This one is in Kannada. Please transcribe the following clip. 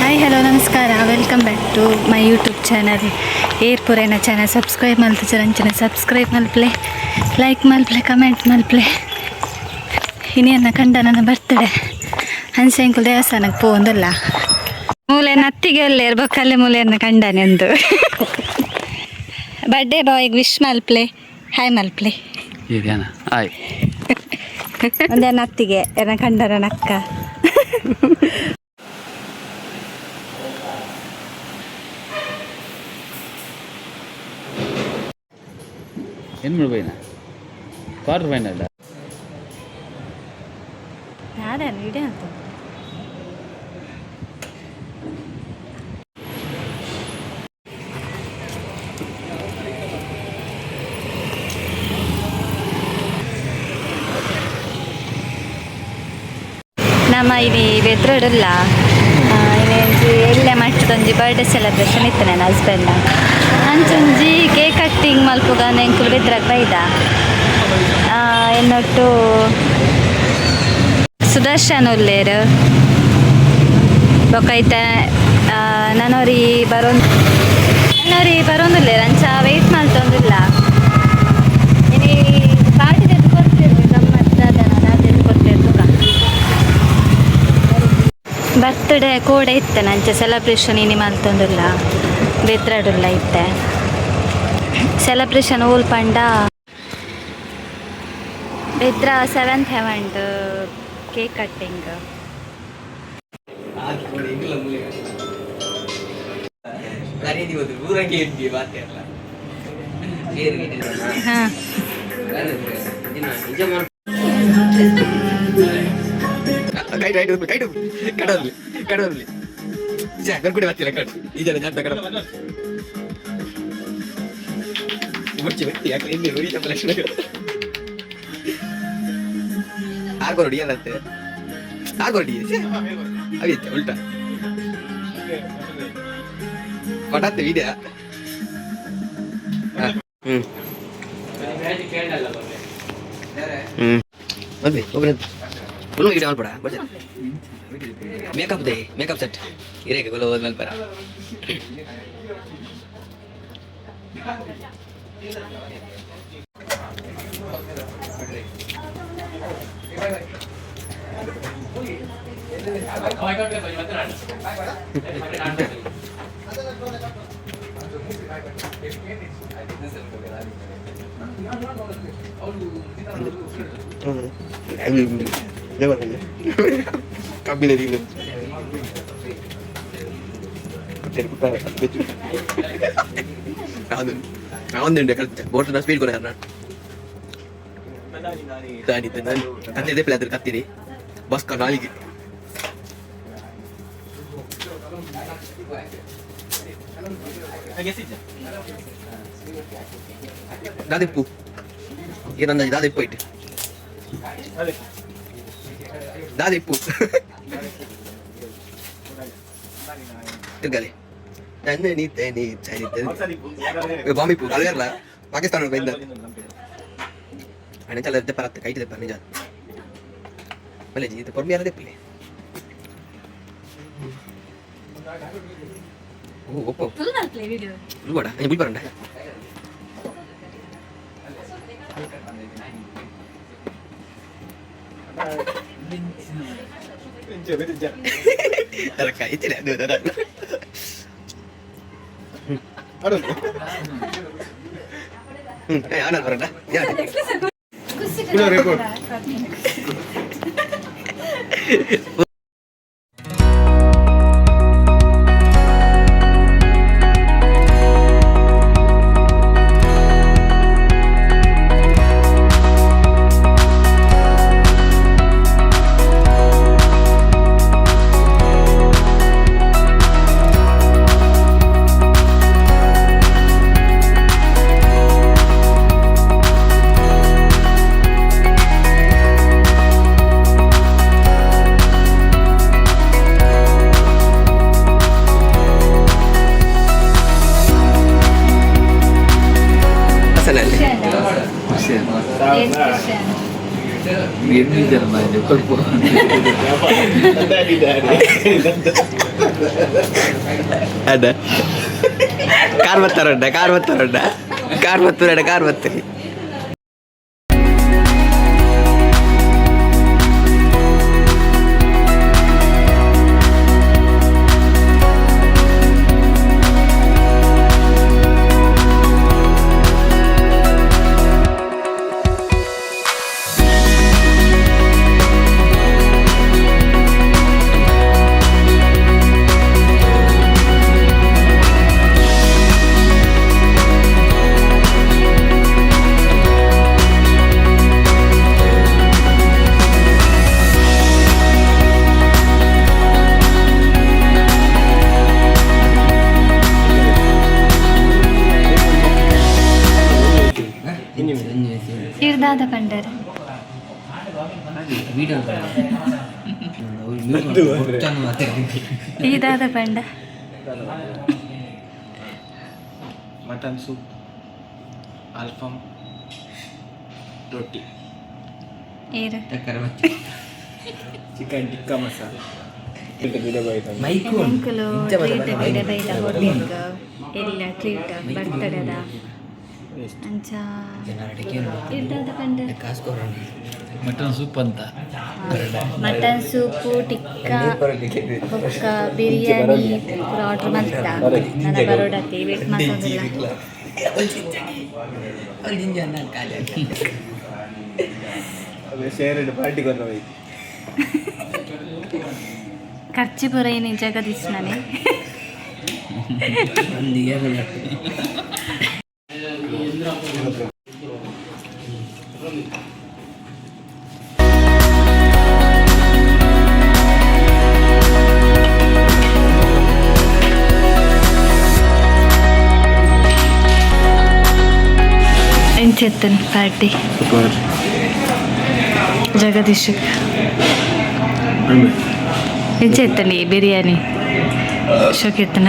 ಹಾಯ್ ಹಲೋ ನಮಸ್ಕಾರ welcome back to my YouTube channel ಏರ್ಪುರೇನ ಚಾನಲ್ ಸಬ್ಸ್ಕ್ರೈಬ್ ಮಲ್ತಿದ್ದಾರೆ ಅಂಚನೆ ಸಬ್ಸ್ಕ್ರೈಬ್ ಮಲ್ಪ್ಲೆ ಲೈಕ್ ಮಲ್ಪ್ಲೆ ಕಮೆಂಟ್ ಮಲ್ಪ್ಲೆ ಇನಿಯನ್ನ ಕಂಡ ನನ್ನ ಬರ್ತಡೆ ಹಂಸೆಂಕುಲ್ ದೇವಸ್ಥಾನಕ್ಕೆ ಪೋಂದಲ್ಲ ಮೂಲೆ ನತ್ತಿಗೆ ಅಲ್ಲೇ ಇರ್ಬೇಕಲ್ಲೇ ಮೂಲೆಯನ್ನು ಕಂಡನೆ ಅಂದು ಬರ್ಡೇ ಬಾಯ್ಗೆ ವಿಶ್ ಮಲ್ಪ್ಲೆ ಹಾಯ್ ಮಲ್ಪ್ಲೆ ಹಾಯ್ ಒಂದೇ ನತ್ತಿಗೆ ಏನ ಕಂಡರ ನಕ್ಕ ಏನು ಮಾಡ್ಬೇನ ಕ್ವಾರ್ಟರ್ ಫೈನಲ್ ಯಾರೇನು ಇಡೇ ಅಂತ ನಮ್ಮ ಇಲ್ಲಿ ಬೆದ್ರಡಲ್ಲ ಎಲ್ಲೇ ಮಟ್ಟದೊಂಜಿ ಬರ್ಡೇ ಸೆಲೆಬ್ರೇಷನ್ ಇತ್ತು ನನ್ನ ಹಸ್ಬೆಂಡ್ ಅಂಚೊಂಜಿ ಕೇಕ್ ಕಟ್ಟಿಂಗ್ ಮಲ್ಪುಗ ಎಂಕುಲು ಬೆದ್ರಾಗ ಬೈದ ಎನ್ನೊಟ್ಟು ಸುದರ್ಶನ್ ಉಲ್ಲೇರು ಬೊಕೈತ ನನೋರಿ ಬರೋಂದಿಲ್ಲೇರು ಅಂಚ ವೆಯ್ಟ್ ಮಾಡ್ತೊಂದಿಲ್ಲ ಇನಿ ಪಾರ್ಟಿ ತೆಗೆದು ಕೊಡ್ತಿರ್ಬೇಕು ಗಮ್ಮತ್ತು ಅದನ್ನು ತೆಗೆದು ಕೊಡ್ತಿರ್ಬೇಕು ಬರ್ತ್ಡೇ ಕೂಡ ಇತ್ತೆ ನಂಚೆ ಸೆಲೆಬ್ರೇಷನ್ ಇನಿ ಮಲ್ತೊಂದಿಲ್ಲ ಬೆದ್ರಾಡುಲ್ಲ ಇತ್ತೆ ಸೆಲೆಬ್ರೇಷನ್ ಓಲ್ ಪಂಡ ಬೆದ್ರ 7th ಹೆವಂಡ್ ಕೇಕ್ ಕಟ್ಟಿಂಗ್ ಹಾಂ ಕಡಲಿ ಗರ್ಗುಡಿ ಬರ್ತಿಲ್ಲ ಕಡ ಈ ಜನ ಜಂಟ ಕಡ ಮುಚ್ಚಿ ವ್ಯಕ್ತಿ ಯಾಕೆ ಇಲ್ಲಿ ನುಡಿ ತಮ್ಮ ಲಕ್ಷಣ ಆಗೋಡಿ ಏನಂತೆ ಆಗೋಡಿ ಅವಿತ್ತೆ ಉಲ್ಟಾ ಕೊಡತ್ತೆ ವಿಡಿಯೋ ಬನ್ನಿ ಒಬ್ಬನೇ ಫುಲ್ ವಿಡಿಯೋ ಮಾಡ್ಬೇಡ ಬಜೆ ಮೇಕಪ್ ಸೆಟ್ ಇರೇಕೆ ಗೊಲ್ಲ ಹೋದ್ಮೇಲೆ ಬರ ಕಬ್ಬಿನ ನಾವೊಂದುಂಡೆ ಕಲಿತೆ ಬೋಟ್ನ ಸ್ಪೀಡ್ ಕೊನೆ ಕತ್ತಿದೆ ಪ್ಲೇ ಅದ್ರ ಕತ್ತಿರಿ ಬಸ್ ನಾಲಿಗೆ ದಾದಿಪ್ಪು ಏನಂದ ದಾದಿಪ್ಪು ಇಟ್ಟು ದಾದಿಪ್ಪು ತಿರ್ಗಾಲಿ ಬಾಂಬಿಪ್ಪು ಅಲ್ವೇರ್ಲ ಪಾಕಿಸ್ತಾನ ಬೈಂದ ಹಣೆ ಚಲ ತೆಪ್ಪರತ್ತೆ ಕೈಟ್ ತೆಪ್ಪ ನಿಜ ಮಲೆ ಇದು ಪೊರ್ಮಿ ಯಾರ ತೆಪ್ಪಿಲೆ ಓ ಒಪ್ಪು ಉಳ್ಬೋಡ ಬುಲ್ ಬರಂಡ ಕೈತಿಲ್ಲ ಆನಂದ್ ಬರಂಡ Ini jangan main, ಅದ ಕಾರ್ ಬರ್ತಾರಣ್ಣ ಕಾರ್ ಬರ್ತಾರೆ ಇರ್ದಾದ ಪಂಡರ ಇದಾದ ಪಂಡ ಮಟನ್ ಸೂಪ್ ಅಲ್ಫಾಮ್ ರೊಟ್ಟಿ ಏರು chicken tikka masala uncle treat ಬಿಡ ಬೈದ ಹೋಟೆಲ್ಗ ಎಲ್ಲ ಟ್ರೀಟ್ ಬರ್ತಡದ ಅಂಚ ಇರ್ದಾದ ಪಂಡ ಮಟನ್ ಸೂಪ್ ಅಂತ ಮಟನ್ ಸೂಪು ಟಿಕ್ಕಾ ಬೊಕ್ಕ ಬಿರಿಯಾನಿ ಪೂರ ಆರ್ಡ್ರ್ ಮಾಡ್ತ ನನ್ನ ಬರೋಡತಿ ವೇಟ್ ಮಾಡ್ಸೋದಿಲ್ಲ ಖರ್ಚು ಪೂರ ಏನು ಜಗದೀಶ್ನೇ ಎಂಚೆತ್ತನ್ ಪಾರ್ಟಿ ಜಗದೀಶ್ ಎಂಚೆತ್ತನಿ ಬಿರಿಯಾನಿ ಶೋಕೆತ್ತನ